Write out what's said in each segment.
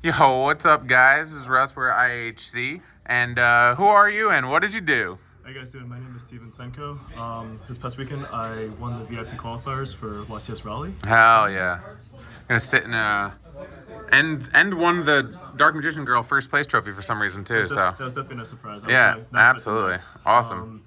Yo, what's up, guys? This is Russ. We're IHC. And who are you and what did you do? How you guys doing? My name is Senko. This past weekend, I won the VIP qualifiers for YCS Raleigh. Hell yeah. Gonna sit in and won the Dark Magician Girl first place trophy for some reason too. That was definitely a surprise. Yeah, absolutely. Awesome.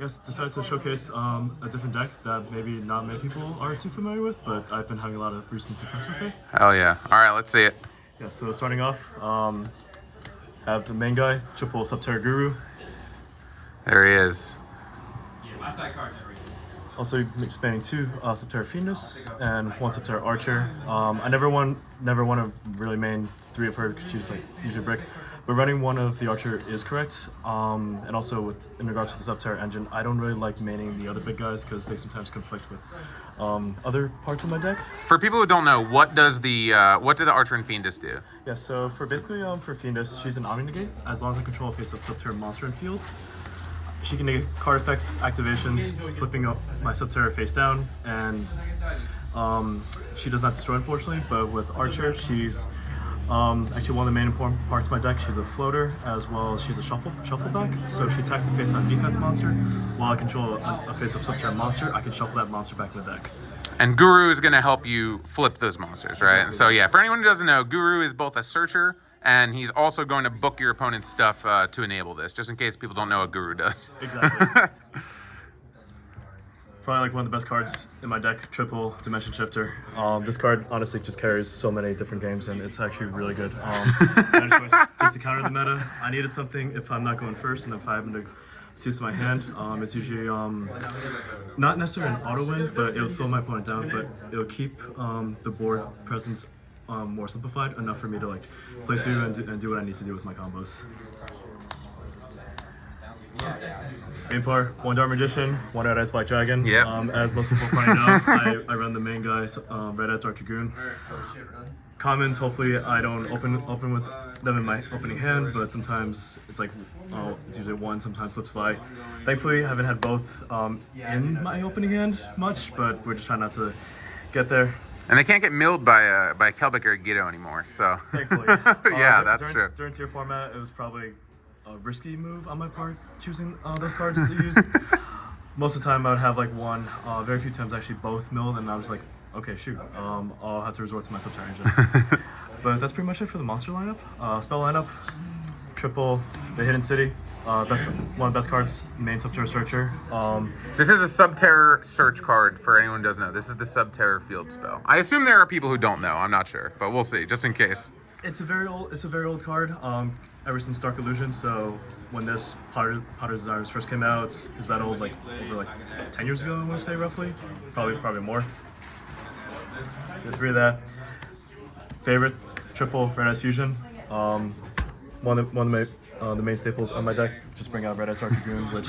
Yes, decided to showcase a different deck that maybe not many people are too familiar with, but I've been having a lot of recent success with it. Hell yeah. All right, let's see it. Yeah, so starting off, have the main guy, triple Subterror Guru. There he is. Also expanding two Subterror Fiendess and one Subterror Archer. I never want to really main three of her because she's like usually brick. But running one of the Archer is correct. And also in regards to the Subterror engine, I don't really like maining the other big guys because they sometimes conflict with other parts of my deck. For people who don't know, what do the Archer and Fiendess do? Yeah, so for Fiendess, she's an Omni Negate. As long as I control a face-up Subterror monster in field, she can negate card effects, activations, flipping up my Subterror face down, and she does not destroy, unfortunately. But with Archer, she's actually one of the main important parts of my deck. She's a floater, as well as she's a shuffle back. So if she attacks a face-down defense monster, while I control a face-up Subterror monster, I can shuffle that monster back in the deck. And Guru is going to help you flip those monsters, right? Exactly. So yeah, for anyone who doesn't know, Guru is both a searcher and he's also going to book your opponent's stuff to enable this, just in case people don't know what Guru does. Exactly. Probably like one of the best cards in my deck, triple Dimension Shifter. This card honestly just carries so many different games and it's actually really good. Just to counter the meta, I needed something if I'm not going first and if I happen to seize my hand. It's usually not necessarily an auto win, but it'll slow my opponent down, but it'll keep the board presence more simplified, enough for me to like play through and do what I need to do with my combos. Main part, one Dark Magician, one Red Eyes Black Dragon. Yep. As most people probably know, I run the main guy, Red Eyes Dark Dragoon. Commons, hopefully I don't open with them in my opening hand, but sometimes it's like, it's usually one, sometimes slips by. Thankfully, I haven't had both in my opening hand much, but we're just trying not to get there. And they can't get milled by Kelbeck or Guido anymore, so. Thankfully. Yeah, that's true. During tier format, it was probably a risky move on my part, choosing those cards to use. Most of the time, I would have like one, very few times actually both milled, and I was like, okay, shoot, I'll have to resort to my Subterror engine. But that's pretty much it for the monster lineup. Spell lineup, triple the Hidden City, one of the best cards, main Subterror Searcher. This is a Subterror search card for anyone who doesn't know. This is the Subterror field spell. I assume there are people who don't know. I'm not sure, but we'll see, just in case. It's a very old card. Ever since Dark Illusion, so when this Potter's Desires first came out, it was that old, like over like 10 years ago, I want to say roughly, probably more. Get three of that. Favorite triple Red Eyes Fusion. One of the main staples on my deck. Just bring out Red Eyes Dark Dragoon, which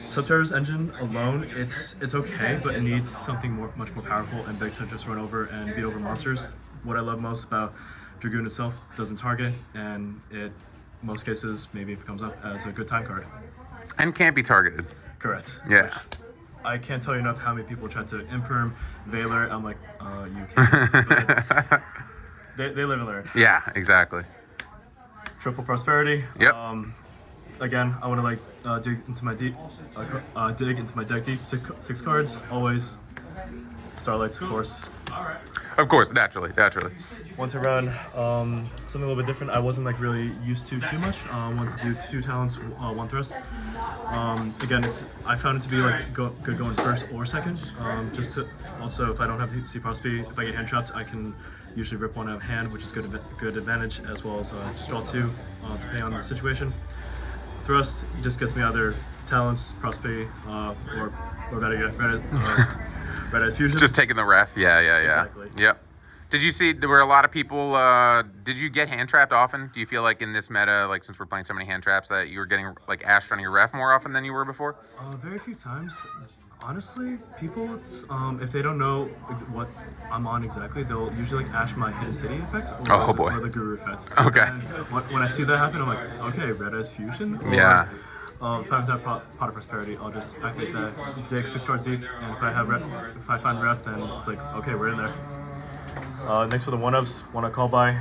Subterror's engine alone, it's okay, but it needs something much more powerful and big to just run over and beat over monsters. What I love most about Dragoon itself, doesn't target, and it, in most cases, maybe it comes up as a good time card. And can't be targeted. Correct. Yeah. I can't tell you enough how many people try to imperm, Veiler. I'm like, you can't. they live and learn. Yeah, exactly. Triple Prosperity. Yep. Again, I want to like dig into my deck deep. Six cards, always. Starlights, of course. Of course, naturally. Want to run something a little bit different. I wasn't like really used to too much. Want to do two talents, one thrust. Again, I found it to be like good going first or second. Just to also, if I don't have C Prosperity, if I get hand trapped, I can usually rip one out of hand, which is good advantage, as well as just draw two, depending on the situation. Thrust just gets me either talents, Prosperity, or better yet, Red Eyes Fusion. Just taking the ref. Yeah. Exactly. Yep. Did you see, there were a lot of people, did you get hand trapped often? Do you feel like in this meta, like since we're playing so many hand traps, that you were getting like ashed on your ref more often than you were before? Very few times. Honestly, people, if they don't know what I'm on exactly, they'll usually like ash my Hidden City effect or the Guru effect. Okay. And when I see that happen, I'm like, okay, Red Eyes Fusion? Or, Yeah. If I have that Pot of Prosperity, I'll just activate that, dig 6 cards deep, and if I find ref, then it's like, okay, we're in there. Next for the one-ofs, one I call by.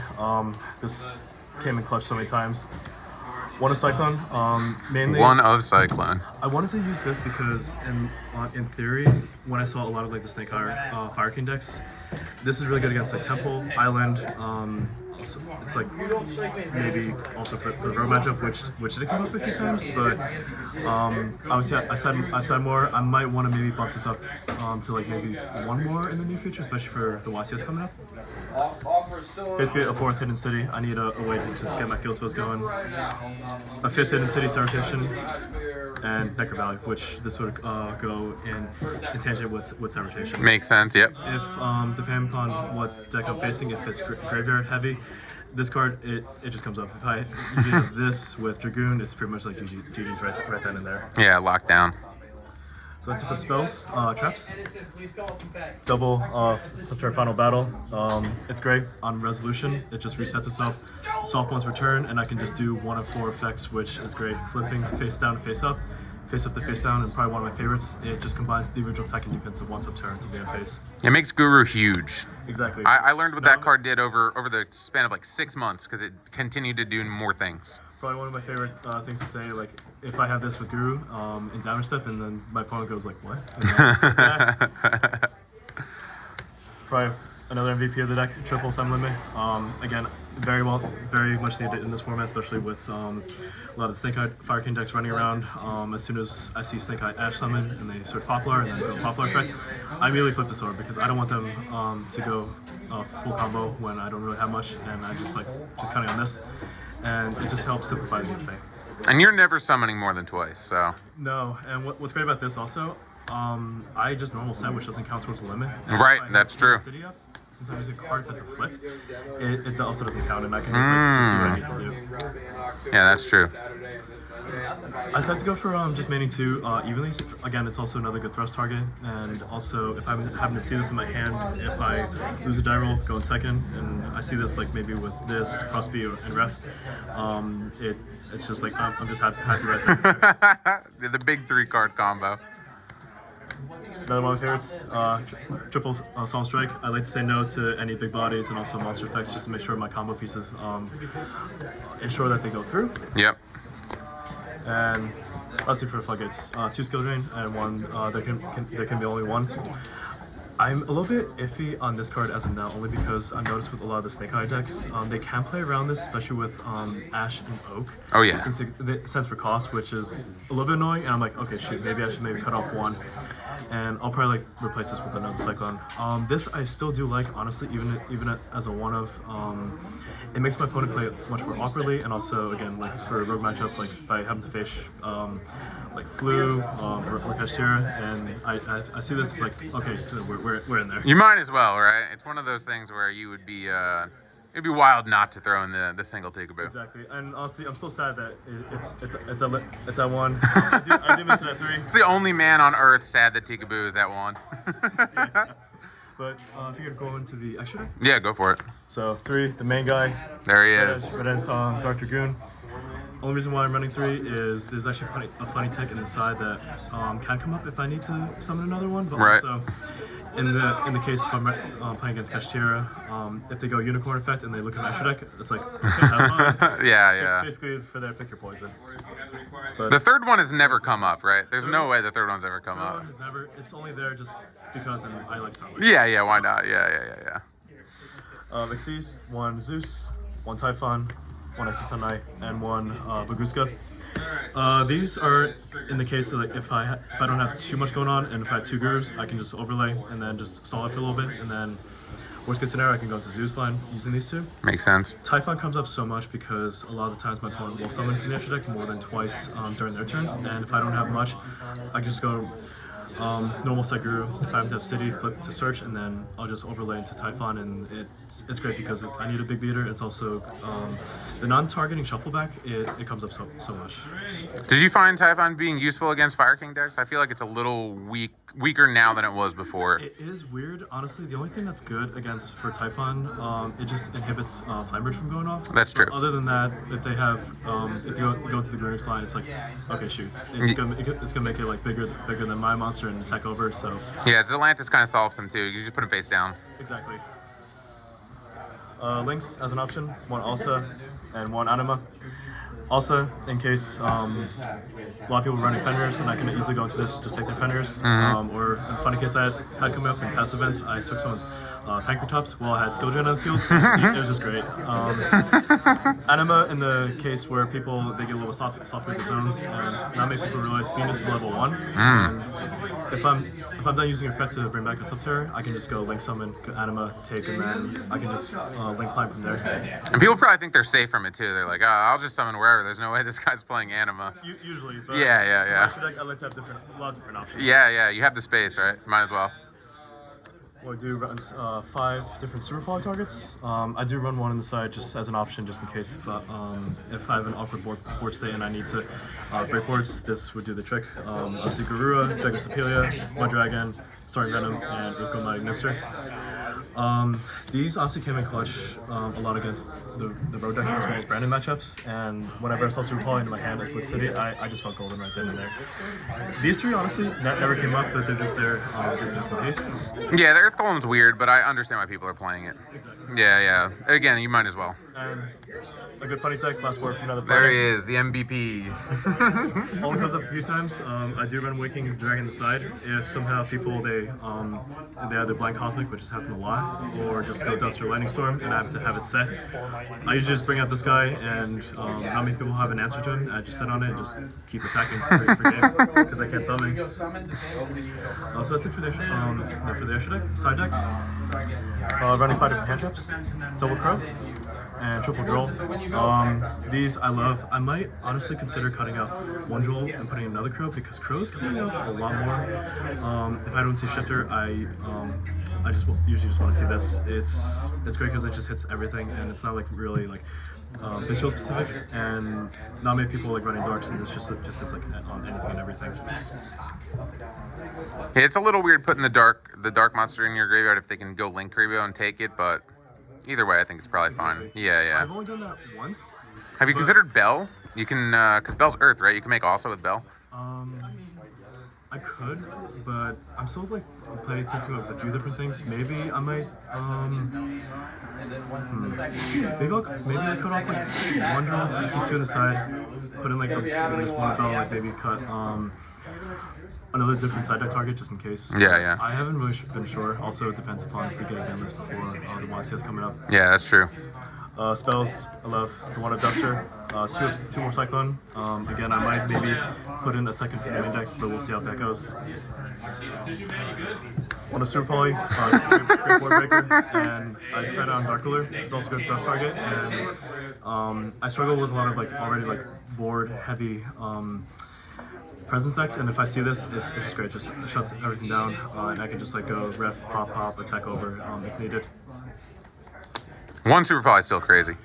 This came in clutch so many times. One of Cyclone, mainly. One of Cyclone. I wanted to use this because, in theory, when I saw a lot of like the Snake Fire King decks, this is really good against like Temple, Island. It's like maybe also for the road matchup, which did come up a few times, but obviously I said more. I might want to maybe bump this up to like maybe one more in the near future, especially for the YCS coming up. Basically, a fourth hidden city. I need a way to just get my field spells going. A fifth hidden city Salutation, and Necker Valley, which this would go in tangent with Salutation. Makes sense. Yep. If depending upon what deck I'm facing, if it's graveyard heavy, this card it just comes up. If I usually have this with Dragoon, it's pretty much like GG's right then and there. Yeah, locked down. So that's it for the spells. Traps. Double Subterror Final Battle. It's great on resolution. It just resets itself. Soft one's return, and I can just do 1 of 4 effects, which is great. Flipping face down, face up to face down, and probably one of my favorites. It just combines the original attack and defense of 1 Subterror to the end face. It makes Guru huge. Exactly. I learned what that card did over the span of like 6 months because it continued to do more things. Probably one of my favorite things to say, like if I have this with Guru in damage step, and then my opponent goes like, what? Probably another MVP of the deck, triple Summon Me. Again, very much needed in this format, especially with a lot of the Snake Eye Fire King decks running around. As soon as I see Snake Eye Ash Summon and they search Poplar and then go Poplar effect, I immediately flip the sword because I don't want them to go full combo when I don't really have much, and I just counting on this. And it just helps simplify the game state. And you're never summoning more than twice, so. No, and what's great about this also, I just normal set, which doesn't count towards the limit. Right, that's true. City up, since I'm using a card fit to flip, it also doesn't count, and I can just do what I need to do. Yeah, that's true. I decided to go for just maining 2 evenly. Again, it's also another good thrust target, and also if I'm having to see this in my hand, if I lose a die roll, go in second, and I see this like maybe with this Crossby and Ref, it's just like I'm just happy right there. The big 3-card combo. Another one of my favorites, triple Psalm Strike. I like to say no to any big bodies and also monster effects just to make sure my combo pieces ensure that they go through. Yep. And lastly for the Floodgates, 2 skill drain and 1, there can be only 1. I'm a little bit iffy on this card as of now, only because I've noticed with a lot of the Snake Eye decks, they can play around this, especially with Ash and Oak. Oh yeah. Since it stands for cost, which is a little bit annoying, and I'm like, okay, shoot, maybe I should cut off 1, and I'll probably like replace this with another Cyclone. This I still do like, honestly, even as a one of. It makes my opponent play much more awkwardly, and also again like for rogue matchups, like if I happen to face like Flu or Kashtira, and I see this, it's like, okay, we're in there. You might as well, right? It's one of those things where you would be it'd be wild not to throw in the single Tikaboo. Exactly, and honestly, I'm so sad that it's at 1. I do miss it at 3. It's the only man on Earth sad that Tikaboo is at 1. Yeah. But if you're gonna go into the extra deck. Yeah, go for it. So 3, the main guy. There he is. Red Ends Dark Dragoon. Only reason why I'm running 3 is there's actually a funny tech inside that can come up if I need to summon another one, but right. Also in the case if I'm playing against Kashtira, if they go Unicorn effect and they look at my extra deck, it's like, okay, have fun. Yeah. Basically for their pick your poison. But the third one has never come up, right? There's no way the third one's ever come up. Has never. It's only there just because I like Star Wars. Yeah, why not? Yeah. Xyz, 1 Zeus, 1 Typhon, 1 Exitanai, and 1 Baguska. These are in the case of like if I don't have too much going on and if I have 2 Gurus, I can just overlay and then just stall it for a little bit, and then worst case scenario I can go into Zeus line using these 2. Makes sense. Typhon comes up so much because a lot of the times my opponent will summon from the extra deck more than twice during their turn, and if I don't have much, I can just go normal set Guru. If I have to have City, flip to Search, and then I'll just overlay into Typhon, and it's great because I need a big beater. It's also the non-targeting shuffle back. It comes up so much. Did you find Typhon being useful against Fire King decks? I feel like it's a little weaker now than it was before. It is weird, honestly. The only thing that's good against for Typhon, it just inhibits Flame Bridge from going off. That's true. But other than that, if they have, if you go into the Grunix line, it's like, okay, shoot, it's gonna make it like bigger than my monster and attack over. So yeah, Zelantis kind of solves him too. You just put him face down. exactly. links as an option, one Alsa, and one Anima. Also, in case a lot of people running Fenders, and I can easily go into this, just take their Fenders. Or in a funny case I had coming up in past events, I took someone's Panker Tops while I had Skill Gen on the field. It was just great. Anima, in the case where people, they get a little soft with the zones, and not many people realize Phoenix is level 1. And if I'm done using effect to bring back a Subterror, I can just go Link Summon, Anima, take, and then I can just Link Climb from there. And people probably think they're safe from it too. They're like, oh, I'll just summon wherever. There's no way this guy's playing Anima. Usually, but yeah. for deck, I like to have a lot of different options. Yeah, you have the space, right? Might as well. Well, I do run 5 different Super Poly targets. I do run one on the side just as an option, just in case if I have an awkward board state and I need to break boards, this would do the trick. Obviously, Garura, Decklist Apelia, Mud Dragon, Starting Venom, and Earthglow Mighty Mister. These honestly came in clutch a lot against the road decks as well as Brandon matchups, and whenever I saw Super Poly in my hand at Split City, I just felt golden right then and there. These 3 honestly never came up, but they're just there just in case. Yeah, the Earth Golem's weird, but I understand why people are playing it. Exactly. Yeah. Again, you might as well. And a good funny tech, last word from another player. There he is, the MVP. Only comes up a few times. I do run Waking Dragon on the side. If somehow people they either blind Cosmic, which has happened a lot, or just go Dust or Lightning Storm, and I have to have it set. I usually just bring out this guy, and not many people have an answer to him. I just sit on it and just keep attacking for game because I can't summon. So that's it for the extra deck, side deck. Running 5 different hand traps, double Crow, and triple Droll. These I love. I might honestly consider cutting out one Droll and putting another Crow because Crow's coming out a lot more. If I don't see Shifter, I usually just want to see this. It's great because it just hits everything, and it's not like really like visual specific, and not many people like running darks, and this just hits like on anything and everything. Hey, it's a little weird putting the dark monster in your graveyard if they can go Link Graveyard and take it, but either way, I think it's probably fine. Yeah. I've only done that once. Have you considered Bell? You can, because Bell's Earth, right? You can make also with Bell. I could, but I'm still like play testing with a few different things. Maybe I might maybe I cut off like one Droll, just keep 2 on the side, put in like at least one Bell, like maybe cut another different side deck target just in case. Yeah. I haven't really been sure. Also, it depends upon if we get a game list before the YCS coming up. Yeah, that's true. Spells, I love the one of Duster, 2 more Cyclone. Again, I might maybe put in a second for the main deck, but we'll see how that goes. One of Super Poly, great board breaker, and I decided on Dark Ruler. It's also good Dust target, and I struggle with a lot of like already like board heavy presence decks, and if I see this, it's just great. It just shuts everything down, and I can just like go ref, pop, attack over if needed. One Super Poly is still crazy.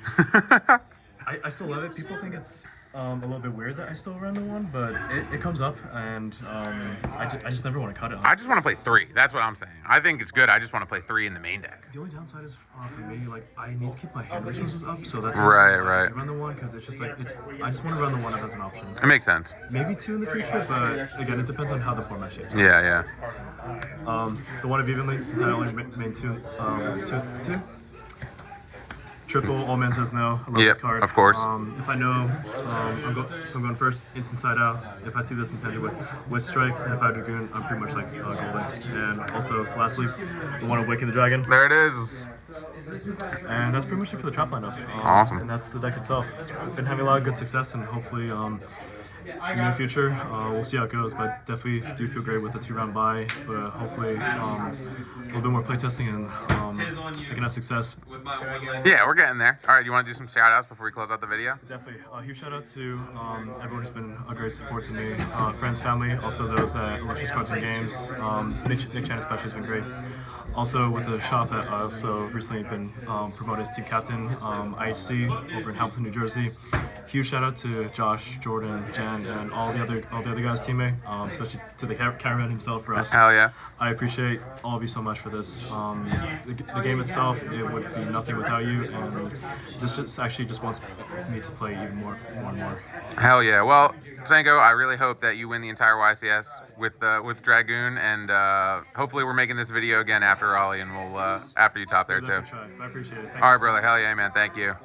I still love it. People think it's a little bit weird that I still run the one, but it comes up, and I just never want to cut it. I just want to play 3. That's what I'm saying. I think it's good. I just want to play 3 in the main deck. The only downside is for me, like I need to keep my hand resources up, so that's Right. I run the one because it's just like I just want to run the one as an option. It makes sense. Maybe 2 in the future, but again, it depends on how the format shapes. Yeah. The one of Evenly, since I only main 2. Triple, all man says no. I love this card. Of course. If I know I'm going first, instant side out. If I see this intended with strike, and if I have Dragoon, I'm pretty much like golden. And also, lastly, the one of Waking the Dragon. There it is. And that's pretty much it for the trap lineup. Awesome. And that's the deck itself. We've been having a lot of good success, and hopefully in the near future, we'll see how it goes. But definitely do feel great with the 2-round bye. But hopefully a little bit more playtesting, and I can have success. Yeah, we're getting there. All right, you want to do some shout outs before we close out the video? Definitely. A huge shout out to everyone who's been a great support to me. Friends, family, also those at Illustrious Cards and Games. Nick Chan especially has been great. Also with the shop that I also recently been promoted as team captain, IHC over in Hamilton, New Jersey. huge shout out to Josh, Jordan, Jan, and all the other guys teammate, especially to the cameraman himself for us. Hell yeah. I appreciate all of you so much for this. The game itself, it would be nothing without you, and this just wants me to play even more and more. Hell yeah. Well, Senko, I really hope that you win the entire YCS with Dragoon, and hopefully we're making this video again after Raleigh, and we'll after you top there too. I appreciate it. Thank All you right, so brother. much. Hell yeah, man. Thank you.